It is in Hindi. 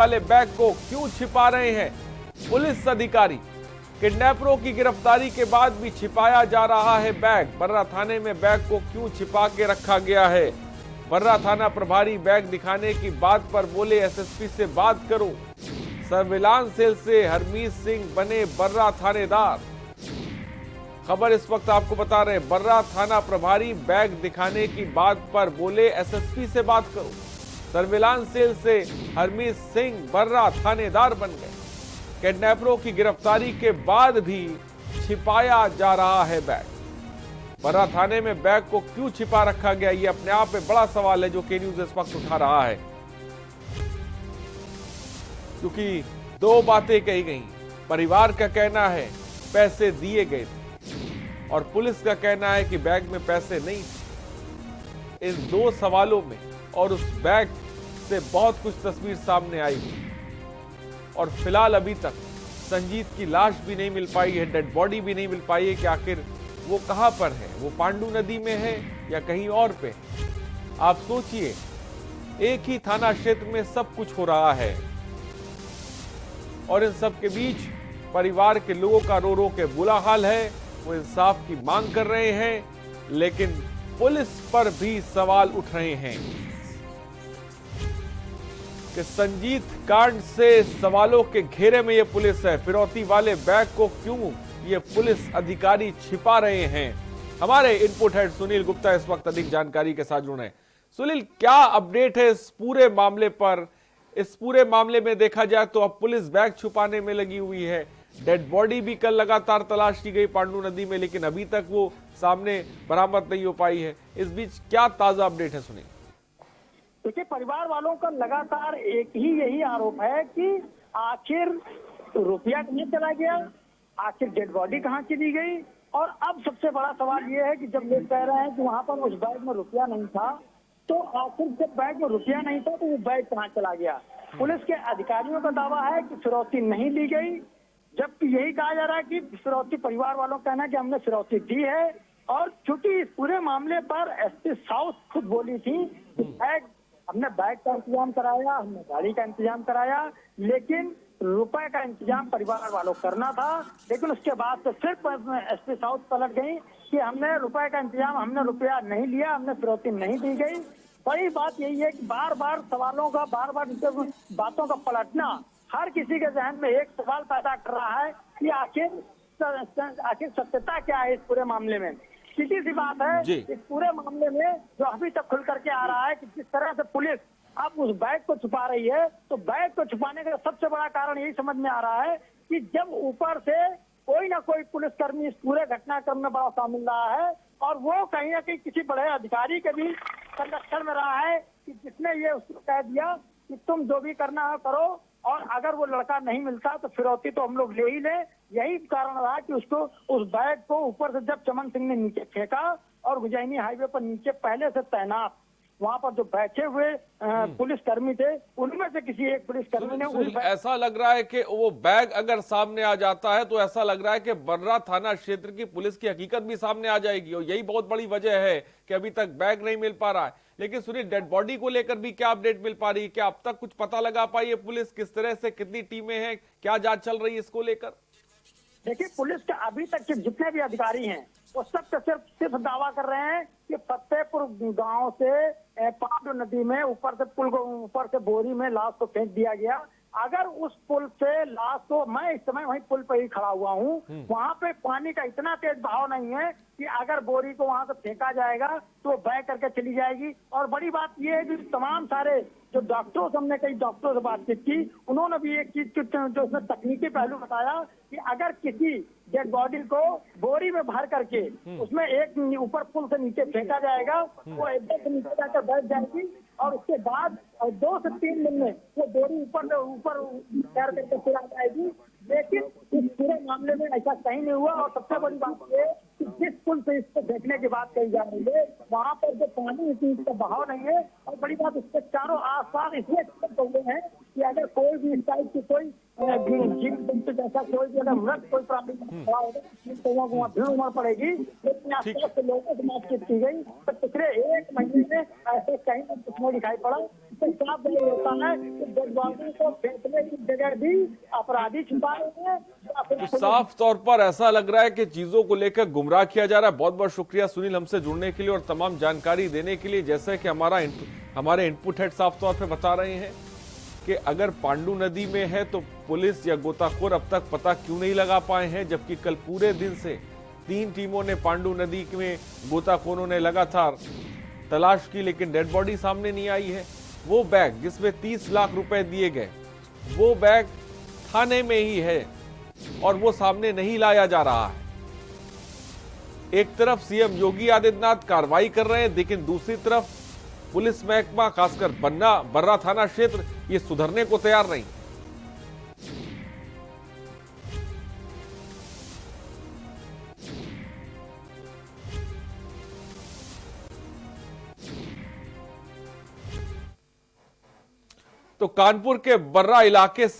वाले बैग को क्यों छिपा रहे हैं पुलिस अधिकारी। किडनैपरों की गिरफ्तारी के बाद भी छिपाया जा रहा है बैग। बर्रा थाने में बैग को क्यों छिपा के रखा गया है। बर्रा थाना प्रभारी बैग दिखाने की बात पर बोले एसएसपी से बात करो। सर्विलांस सेल से हरमीत सिंह बने बर्रा थानेदार। खबर इस वक्त आपको बता रहे हैं, बर्रा थाना प्रभारी बैग दिखाने की बात पर बोले एसएसपी से बात करो। सर्विलांस सेल से हरमीत सिंह बर्रा थानेदार बन गए। किडनैपरों की गिरफ्तारी के बाद भी छिपाया जा रहा है बैग। बर्रा थाने में बैग को क्यों छिपा रखा गया, ये अपने आप में बड़ा सवाल है जो के न्यूज इस वक्त उठा रहा है। क्योंकि दो बातें कही गई। परिवार का कहना है पैसे दिए गए थे और पुलिस का कहना है कि बैग में पैसे नहीं थे। इन दो सवालों में और उस बैग से बहुत कुछ तस्वीर सामने आई और फिलहाल अभी तक संजीत की लाश भी नहीं मिल पाई है, डेड बॉडी भी नहीं मिल पाई है कि आखिर वो कहां पर है। वो पांडू नदी में है या कहीं और पे। आप सोचिए, एक ही थाना क्षेत्र में सब कुछ हो रहा है और इन सब के बीच परिवार के लोगों का रो रो के बुरा हाल है। वो इंसाफ की मांग कर रहे हैं, लेकिन पुलिस पर भी सवाल उठ रहे हैं कि संजीत कांड से सवालों के घेरे में ये पुलिस है। फिरौती वाले बैग को क्यों ये पुलिस अधिकारी छिपा रहे हैं। हमारे इनपुट हेड सुनील गुप्ता इस वक्त अधिक जानकारी के साथ जुड़े हैं। सुनील, क्या अपडेट है इस पूरे मामले पर। इस पूरे मामले में देखा जाए तो अब पुलिस बैग छुपाने में लगी हुई है। डेड बॉडी भी कल लगातार तलाश की गई पांडू नदी में, लेकिन अभी तक वो सामने बरामद नहीं हो पाई है। इस बीच क्या ताजा अपडेट है सुनील। देखिए, परिवार वालों का लगातार एक ही यही आरोप है कि आखिर रुपया कहाँ चला गया, आखिर डेड बॉडी कहाँ चली गई। और अब सबसे बड़ा सवाल ये है कि जब लोग कह रहे हैं कि वहां पर उस बैग में रुपया नहीं था, तो आखिर जब बैग में रुपया नहीं था तो वो बैग कहाँ चला गया। पुलिस के अधिकारियों का दावा है कि फिरौती नहीं दी गई, जबकि यही कहा जा रहा है कि फिरौती, परिवार वालों का कहना है कि हमने फिरौती दी है। और चूंकि इस पूरे मामले पर एसपी साउथ खुद बोली थी कि हमने बैग का इंतजाम कराया, हमने गाड़ी का इंतजाम कराया, लेकिन रुपए का इंतजाम परिवार वालों करना था। लेकिन उसके बाद से फिर एसपी साउथ पलट गई कि हमने रुपए का इंतजाम, हमने रुपया नहीं लिया, हमने फिरौती नहीं दी गई। बड़ी बात यही है कि बार बार सवालों का, बार बार बातों का पलटना हर किसी के जहन में एक सवाल पैदा कर रहा है कि आखिर सत्यता क्या है इस पूरे मामले में। सीधी सी बात है, इस पूरे मामले में जो अभी तक खुल करके आ रहा है कि जिस तरह से पुलिस अब उस बैग को छुपा रही है, तो बैग को छुपाने का सबसे बड़ा कारण यही समझ में आ रहा है कि जब ऊपर से कोई ना कोई पुलिसकर्मी इस पूरे घटनाक्रम में बड़ा शामिल रहा है और वो कहीं ना कहीं किसी बड़े अधिकारी के भी संरक्षण में रहा है कि जिसने ये उसको कह दिया कि तुम जो भी करना है करो, और अगर वो लड़का नहीं मिलता तो फिरौती तो हम लोग ले ही ले। यही कारण रहा कि उसको, उस बैग को ऊपर से जब चमन सिंह ने नीचे फेंका और उज्जैनी हाईवे पर नीचे पहले से तैनात वहां पर जो बैठे हुए पुलिसकर्मी थे, उनमें से किसी एक पुलिसकर्मी ने ऐसा लग रहा है कि वो बैग अगर सामने आ जाता है तो ऐसा लग रहा है कि बर्रा थाना क्षेत्र की पुलिस की हकीकत भी सामने आ जाएगी और यही बहुत बड़ी वजह है कि अभी तक बैग नहीं मिल पा रहा है। लेकिन सुनील, डेड बॉडी को लेकर भी क्या अपडेट मिल पा रही है? क्या अब तक कुछ पता लगा पाई है पुलिस, किस तरह से, कितनी टीमें हैं, क्या जांच चल रही है इसको लेकर? देखिए, पुलिस के अभी तक के जितने भी अधिकारी हैं वो सब सिर्फ दावा कर रहे हैं कि फतेहपुर गांव से पांडू नदी में ऊपर से पुल को, ऊपर से बोरी में लाश को फेंक दिया गया। अगर उस पुल से लाश को, मैं इस समय वहीं पुल पर ही खड़ा हुआ हूँ, वहां पे पानी का इतना तेज बहाव नहीं है कि अगर बोरी को वहां से फेंका जाएगा तो बैग करके चली जाएगी। और बड़ी बात यह है कि तमाम सारे जो डॉक्टरों, हमने कई डॉक्टरों से बातचीत की, उन्होंने भी एक चीज जो उसमें तकनीकी पहलू बताया कि अगर किसी डेड बॉडी को बोरी में भर करके उसमें एक ऊपर पुल से नीचे फेंका जाएगा, वो एकदम से नीचे जाकर बैठ जाएगी और उसके बाद 2 से 3 दिन में वो बोरी ऊपर तैर करके फिर आ जाएगी। लेकिन इस पूरे मामले में ऐसा कहीं नहीं हुआ। और सबसे बड़ी बात ये कि जिस पुल से इसको फेंकने की बात कही जा रही है, वहाँ पर जो पानी का बहाव नहीं है। और बड़ी बात, उसके चारों आसपास इसलिए हो गए हैं कि अगर कोई भी इस टाइप की कोई जीव जंतु जैसा कोई भी अगर मृत कोई प्राणी खड़ा होगा तो वहाँ भीड़ उमड़ पड़ेगी। लेकिन आसपास के लोगों से बातचीत की गई तो पिछले 1 महीने में ऐसे कहीं कुछ नहीं दिखाई पड़ा। इससे साफ नहीं होता है कि डेड बॉडी को फेंकने की जगह भी अपराधी छुपा रहे हैं या फिर तो साफ तौर पर ऐसा लग रहा है कि चीजों को लेकर गुमराह किया जा रहा है। बहुत बहुत शुक्रिया सुनील हमसे जुड़ने के लिए और तमाम जानकारी देने के लिए। जैसे कि हमारे इनपुट हेड साफ तौर पे बता रहे हैं कि अगर पांडू नदी में है तो पुलिस या गोताखोर अब तक पता क्यों नहीं लगा पाए हैं, जबकि कल पूरे दिन से 3 टीमों ने पांडू नदी में गोताखोरों ने लगातार तलाश की, लेकिन डेड बॉडी सामने नहीं आई है। वो बैग जिसमें 30 लाख रुपए दिए गए, वो बैग थाने में ही है और वो सामने नहीं लाया जा रहा है। एक तरफ सीएम योगी आदित्यनाथ कार्रवाई कर रहे हैं, लेकिन दूसरी तरफ पुलिस महकमा खासकर बर्रा थाना क्षेत्र ये सुधरने को तैयार नहीं। तो कानपुर के बर्रा इलाके से